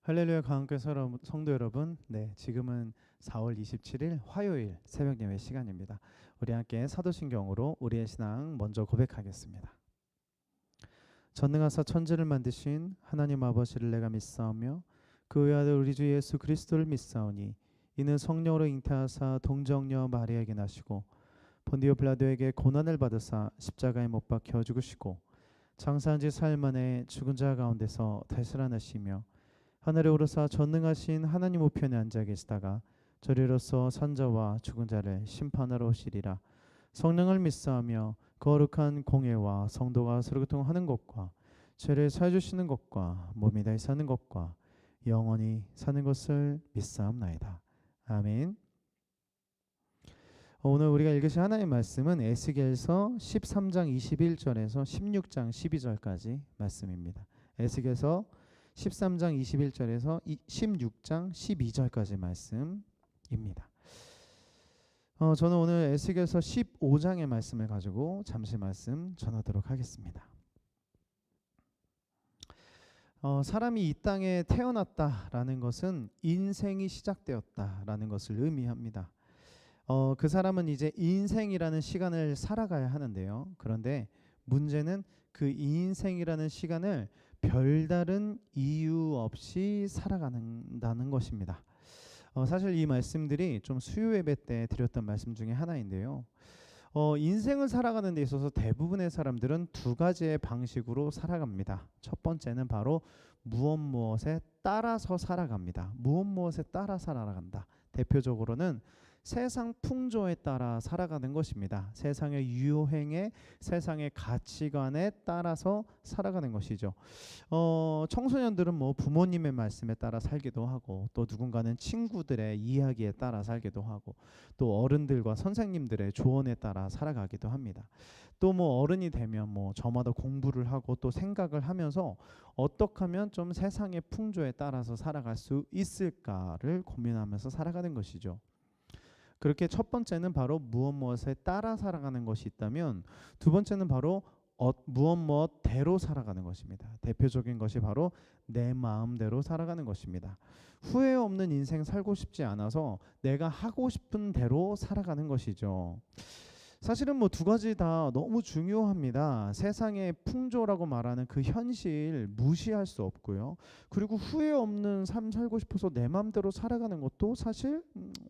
할렐루야 강한교회 성도 여러분, 지금은 4월 27일 화요일 새벽 예배 시간입니다. 우리 함께 사도신경으로 우리의 신앙 먼저 고백하겠습니다. 전능하사 천지를 만드신 하나님 아버지를 내가 믿사오며 그 외아들 우리 주 예수 그리스도를 믿사오니 이는 성령으로 잉태하사 동정녀 마리아에게 나시고 본디오 빌라도에게 고난을 받으사 십자가에 못 박혀 죽으시고 장사한 지 사흘 만에 죽은 자 가운데서 다시 살아나시며 하늘에 오르사 전능하신 하나님 우편에 앉아 계시다가 저리로서 산자와 죽은 자를 심판하러 오시리라. 성령을 믿사하며 거룩한 공예와 성도가 서로 교통하는 것과 죄를 사해 주시는 것과 몸이 다시 사는 것과 영원히 사는 것을 믿사옵나이다. 아멘. 오늘 우리가 읽으실 하나님의 말씀은 에스겔서 13장 21절에서 16장 12절까지 말씀입니다. 에스겔서 13장 21절에서 16장 12절까지 말씀입니다. 저는 오늘 에스겔서 15장의 말씀을 가지고 잠시 말씀 전하도록 하겠습니다. 사람이 이 땅에 태어났다라는 것은 인생이 시작되었다라는 것을 의미합니다. 그 사람은 이제 인생이라는 시간을 살아가야 하는데요. 그런데 문제는 그 인생이라는 시간을 별다른 이유 없이 살아간다는 것입니다. 사실 이 말씀들이 좀 수요 예배 때 드렸던 말씀 중에 하나인데요. 인생을 살아가는 데 있어서 대부분의 사람들은 두 가지의 방식으로 살아갑니다. 첫 번째는 바로 무엇에 따라서 살아갑니다. 무엇에 따라 살아간다. 대표적으로는 세상 풍조에 따라 살아가는 것입니다. 세상의 유행에, 세상의 가치관에 따라서 살아가는 것이죠. 청소년들은 뭐 부모님의 말씀에 따라 살기도 하고, 또 누군가는 친구들의 이야기에 따라 살기도 하고, 또 어른들과 선생님들의 조언에 따라 살아가기도 합니다. 또 뭐 어른이 되면 뭐 저마다 공부를 하고 또 생각을 하면서 어떻게 하면 좀 세상의 풍조에 따라서 살아갈 수 있을까를 고민하면서 살아가는 것이죠. 그렇게 첫 번째는 바로 무엇에 따라 살아가는 것이 있다면, 두 번째는 바로 무엇대로 살아가는 것입니다. 대표적인 것이 바로 내 마음대로 살아가는 것입니다. 후회 없는 인생 살고 싶지 않아서 내가 하고 싶은 대로 살아가는 것이죠. 사실은 뭐 두 가지 다 너무 중요합니다. 세상의 풍조라고 말하는 그 현실 무시할 수 없고요. 그리고 후회 없는 삶 살고 싶어서 내 마음대로 살아가는 것도 사실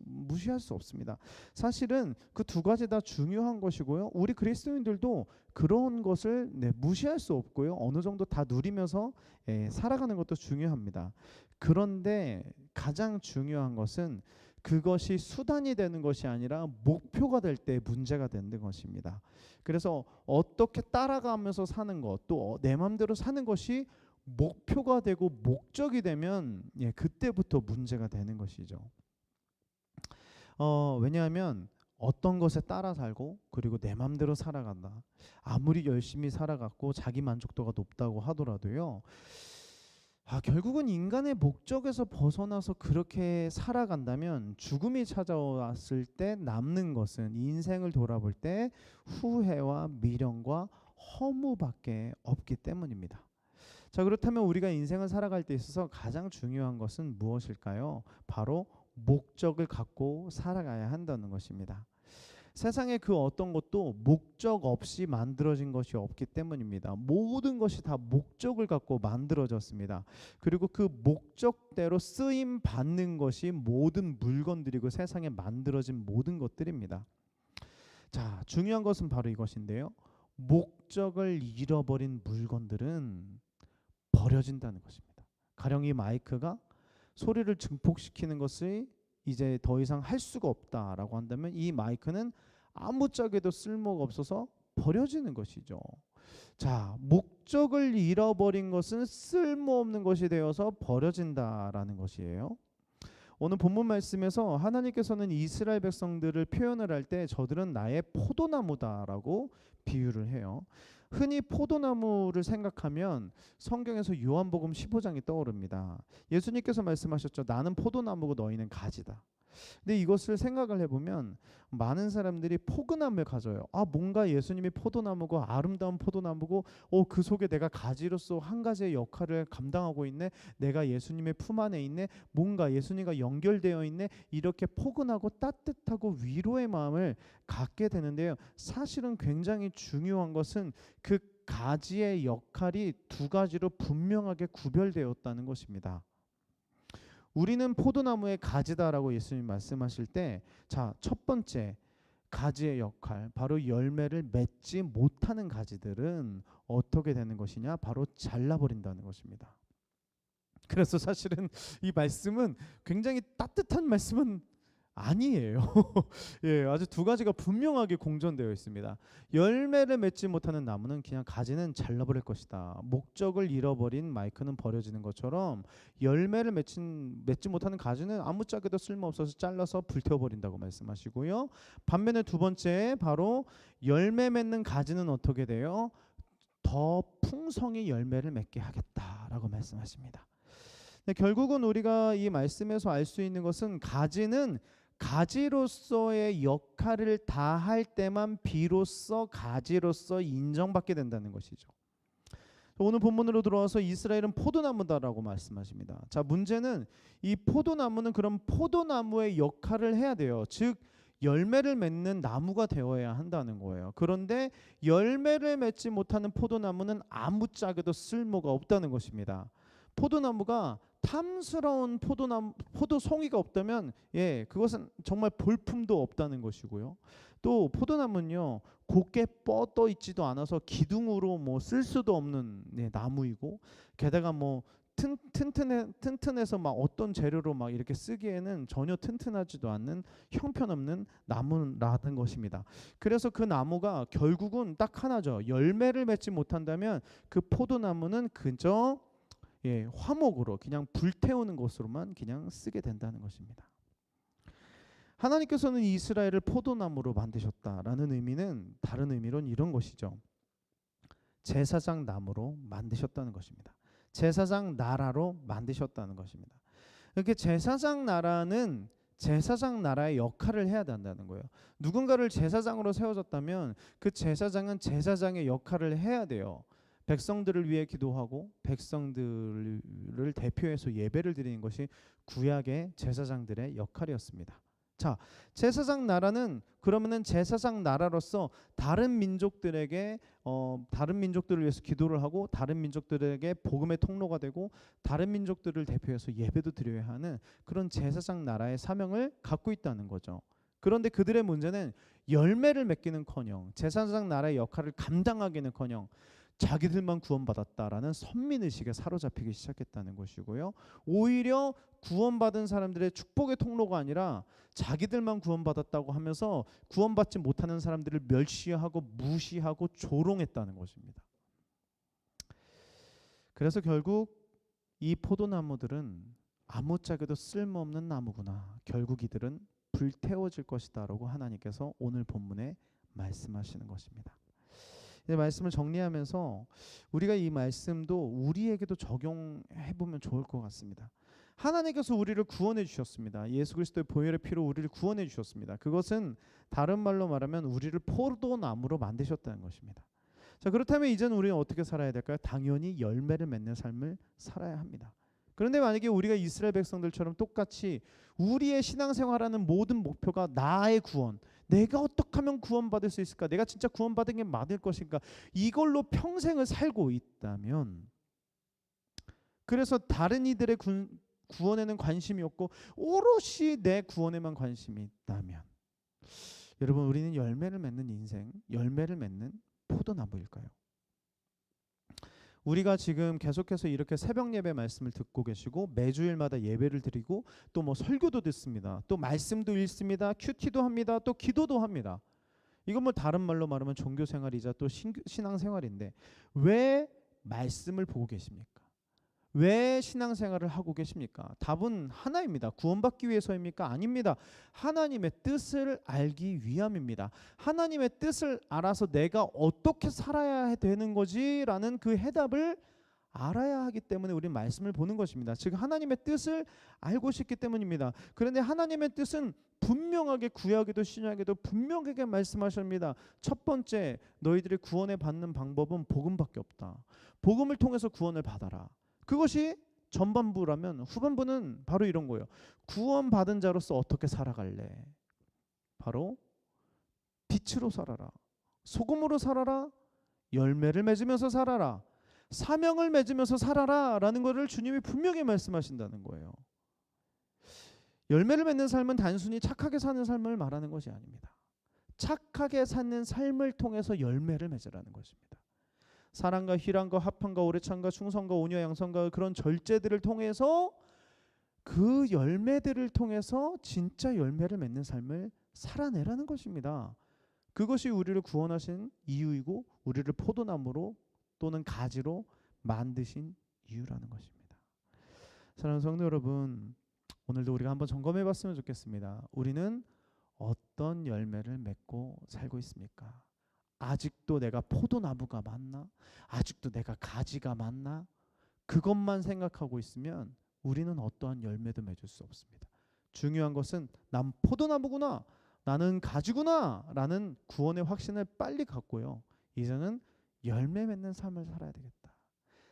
무시할 수 없습니다. 사실은 그 두 가지 다 중요한 것이고요. 우리 그리스도인들도 그런 것을 무시할 수 없고요. 어느 정도 다 누리면서 살아가는 것도 중요합니다. 그런데 가장 중요한 것은 그것이 수단이 되는 것이 아니라 목표가 될 때 문제가 되는 것입니다. 그래서 어떻게 따라가면서 사는 것, 또 내 마음대로 사는 것이 목표가 되고 목적이 되면 그때부터 문제가 되는 것이죠. 왜냐하면 어떤 것에 따라 살고 그리고 내 마음대로 살아간다. 아무리 열심히 살아갔고 자기 만족도가 높다고 하더라도요. 결국은 인간의 목적에서 벗어나서 그렇게 살아간다면 죽음이 찾아왔을 때 남는 것은, 인생을 돌아볼 때 후회와 미련과 허무밖에 없기 때문입니다. 자, 그렇다면 우리가 인생을 살아갈 때 있어서 가장 중요한 것은 무엇일까요? 바로 목적을 갖고 살아가야 한다는 것입니다. 세상에 그 어떤 것도 목적 없이 만들어진 것이 없기 때문입니다. 모든 것이 다 목적을 갖고 만들어졌습니다. 그리고 그 목적대로 쓰임 받는 것이 모든 물건들이고 세상에 만들어진 모든 것들입니다. 자, 중요한 것은 바로 이것인데요. 목적을 잃어버린 물건들은 버려진다는 것입니다. 가령 이 마이크가 소리를 증폭시키는 것이 이제 더 이상 할 수가 없다라고 한다면 이 마이크는 아무짝에도 쓸모가 없어서 버려지는 것이죠. 자, 목적을 잃어버린 것은 쓸모없는 것이 되어서 버려진다라는 것이에요. 오늘 본문 말씀에서 하나님께서는 이스라엘 백성들을 표현을 할 때 저들은 나의 포도나무다라고 비유를 해요. 흔히 포도나무를 생각하면 성경에서 요한복음 15장이 떠오릅니다. 예수님께서 말씀하셨죠. 나는 포도나무고 너희는 가지다. 근데 이것을 생각을 해보면 많은 사람들이 포근함을 가져요. 아, 뭔가 예수님이 포도나무고 아름다운 포도나무고 그 속에 내가 가지로서 한 가지의 역할을 감당하고 있네. 내가 예수님의 품 안에 있네. 뭔가 예수님과 연결되어 있네. 이렇게 포근하고 따뜻하고 위로의 마음을 갖게 되는데요. 사실은 굉장히 중요한 것은 그 가지의 역할이 두 가지로 분명하게 구별되었다는 것입니다. 우리는 포도나무의 가지다라고 예수님 말씀하실 때, 자, 첫 번째 가지의 역할, 바로 열매를 맺지 못하는 가지들은 어떻게 되는 것이냐? 바로 잘라버린다는 것입니다. 그래서 사실은 이 말씀은 굉장히 따뜻한 말씀은 아니에요. 예, 아주 두 가지가 분명하게 공존되어 있습니다. 열매를 맺지 못하는 나무는 그냥 가지는 잘라버릴 것이다. 목적을 잃어버린 마이크는 버려지는 것처럼 열매를 맺지 못하는 가지는 아무짝에도 쓸모없어서 잘라서 불태워버린다고 말씀하시고요. 반면에 두 번째, 바로 열매 맺는 가지는 어떻게 돼요? 더 풍성히 열매를 맺게 하겠다라고 말씀하십니다. 결국은 우리가 이 말씀에서 알 수 있는 것은 가지는 가지로서의 역할을 다할 때만 비로소 가지로서 인정받게 된다는 것이죠. 오늘 본문으로 들어와서 이스라엘은 포도나무다라고 말씀하십니다. 자, 문제는 이 포도나무는 그럼 포도나무의 역할을 해야 돼요. 즉 열매를 맺는 나무가 되어야 한다는 거예요. 그런데 열매를 맺지 못하는 포도나무는 아무짝에도 쓸모가 없다는 것입니다. 포도나무가 탐스러운 포도송이가 없다면 그것은 정말 볼품도 없다는 것이고요. 또 포도나무는요, 곱게 뻗어 있지도 않아서 기둥으로 쓸 수도 없는 나무이고, 게다가 튼튼해서 어떤 재료로 이렇게 쓰기에는 전혀 튼튼하지도 않는 형편없는 나무라는 것입니다. 그래서 그 나무가 결국은 딱 하나죠. 열매를 맺지 못한다면 그 포도나무는 그저 화목으로 그냥 불태우는 것으로만 그냥 쓰게 된다는 것입니다. 하나님께서는 이스라엘을 포도나무로 만드셨다라는 의미는 다른 의미로는 이런 것이죠. 제사장 나무로 만드셨다는 것입니다. 제사장 나라로 만드셨다는 것입니다. 이렇게 제사장 나라는 제사장 나라의 역할을 해야 된다는 거예요. 누군가를 제사장으로 세워졌다면 그 제사장은 제사장의 역할을 해야 돼요. 백성들을 위해 기도하고 백성들을 대표해서 예배를 드리는 것이 구약의 제사장들의 역할이었습니다. 자, 제사장 나라는 그러면은 제사장 나라로서 다른 민족들에게 다른 민족들을 위해서 기도를 하고 다른 민족들에게 복음의 통로가 되고 다른 민족들을 대표해서 예배도 드려야 하는 그런 제사장 나라의 사명을 갖고 있다는 거죠. 그런데 그들의 문제는 열매를 맺기는커녕 제사장 나라의 역할을 감당하기는커녕 자기들만 구원받았다라는 선민의식에 사로잡히기 시작했다는 것이고요. 오히려 구원받은 사람들의 축복의 통로가 아니라 자기들만 구원받았다고 하면서 구원받지 못하는 사람들을 멸시하고 무시하고 조롱했다는 것입니다. 그래서 결국 이 포도나무들은 아무짝에도 쓸모없는 나무구나. 결국 이들은 불태워질 것이다 라고 하나님께서 오늘 본문에 말씀하시는 것입니다. 이 말씀을 정리하면서 우리가 이 말씀도 우리에게도 적용해 보면 좋을 것 같습니다. 하나님께서 우리를 구원해 주셨습니다. 예수 그리스도의 보혈의 피로 우리를 구원해 주셨습니다. 그것은 다른 말로 말하면 우리를 포도나무로 만드셨다는 것입니다. 자, 그렇다면 이제는 우리는 어떻게 살아야 될까요? 당연히 열매를 맺는 삶을 살아야 합니다. 그런데 만약에 우리가 이스라엘 백성들처럼 똑같이 우리의 신앙생활하는 모든 목표가 나의 구원, 내가 어떻게 하면 구원받을 수 있을까? 내가 진짜 구원받은 게 맞을 것인가? 이걸로 평생을 살고 있다면, 그래서 다른 이들의 구원에는 관심이 없고 오롯이 내 구원에만 관심이 있다면, 여러분, 우리는 열매를 맺는 인생, 열매를 맺는 포도나무일까요? 우리가 지금 계속해서 이렇게 새벽 예배 말씀을 듣고 계시고 매주일마다 예배를 드리고 또 설교도 듣습니다. 또 말씀도 읽습니다. 큐티도 합니다. 또 기도도 합니다. 이건 다른 말로 말하면 종교 생활이자 또 신앙 생활인데 왜 말씀을 보고 계십니까? 왜 신앙생활을 하고 계십니까? 답은 하나입니다. 구원받기 위해서입니까? 아닙니다. 하나님의 뜻을 알기 위함입니다. 하나님의 뜻을 알아서 내가 어떻게 살아야 되는 거지라는 그 해답을 알아야 하기 때문에 우리는 말씀을 보는 것입니다. 즉 하나님의 뜻을 알고 싶기 때문입니다. 그런데 하나님의 뜻은 분명하게 구약에도 신약에도 분명하게 말씀하십니다. 첫 번째, 너희들이 구원을 받는 방법은 복음밖에 없다. 복음을 통해서 구원을 받아라. 그것이 전반부라면 후반부는 바로 이런 거예요. 구원받은 자로서 어떻게 살아갈래? 바로 빛으로 살아라. 소금으로 살아라. 열매를 맺으면서 살아라. 사명을 맺으면서 살아라 라는 것을 주님이 분명히 말씀하신다는 거예요. 열매를 맺는 삶은 단순히 착하게 사는 삶을 말하는 것이 아닙니다. 착하게 사는 삶을 통해서 열매를 맺으라는 것입니다. 사랑과 희랑과 합함과 오래 참과 충성과 온유 양선과 그런 절제들을 통해서 그 열매들을 통해서 진짜 열매를 맺는 삶을 살아내라는 것입니다. 그것이 우리를 구원하신 이유이고 우리를 포도나무로 또는 가지로 만드신 이유라는 것입니다. 사랑하는 성도 여러분, 오늘도 우리가 한번 점검해 봤으면 좋겠습니다. 우리는 어떤 열매를 맺고 살고 있습니까? 아직도 내가 포도나무가 맞나? 아직도 내가 가지가 맞나? 그것만 생각하고 있으면 우리는 어떠한 열매도 맺을 수 없습니다. 중요한 것은 난 포도나무구나, 나는 가지구나 라는 구원의 확신을 빨리 갖고요, 이제는 열매 맺는 삶을 살아야 되겠다.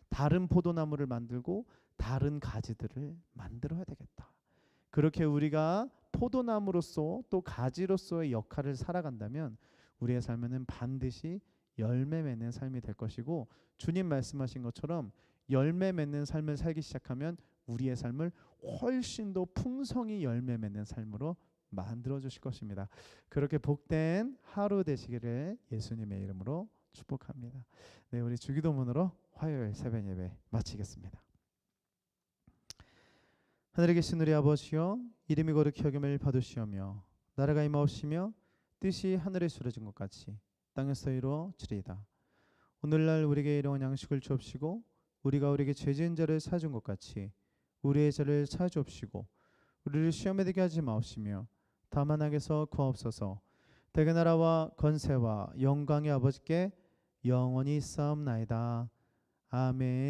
다른 포도나무를 만들고 다른 가지들을 만들어야 되겠다. 그렇게 우리가 포도나무로서 또 가지로서의 역할을 살아간다면 우리의 삶에는 반드시 열매 맺는 삶이 될 것이고, 주님 말씀하신 것처럼 열매 맺는 삶을 살기 시작하면 우리의 삶을 훨씬 더 풍성히 열매 맺는 삶으로 만들어 주실 것입니다. 그렇게 복된 하루 되시기를 예수님의 이름으로 축복합니다. 네, 우리 주기도문으로 화요일 새벽 예배 마치겠습니다. 하늘에 계신 우리 아버지여, 이름이 거룩히 여김을 받으시오며 나라가 임하옵시며 뜻이 하늘에 이루어진 것 같이 땅에서 이루어지리이다. 오늘날 우리에게 일용할 양식을 주옵시고 우리가 우리에게 죄 지은 자를 사준 것 같이 우리의 죄를 사주옵시고 우리를 시험에 들게 하지 마옵시며 다만 악에서 구하옵소서. 대개 나라와 권세와 영광의 아버지께 영원히 있사옵나이다. 아멘.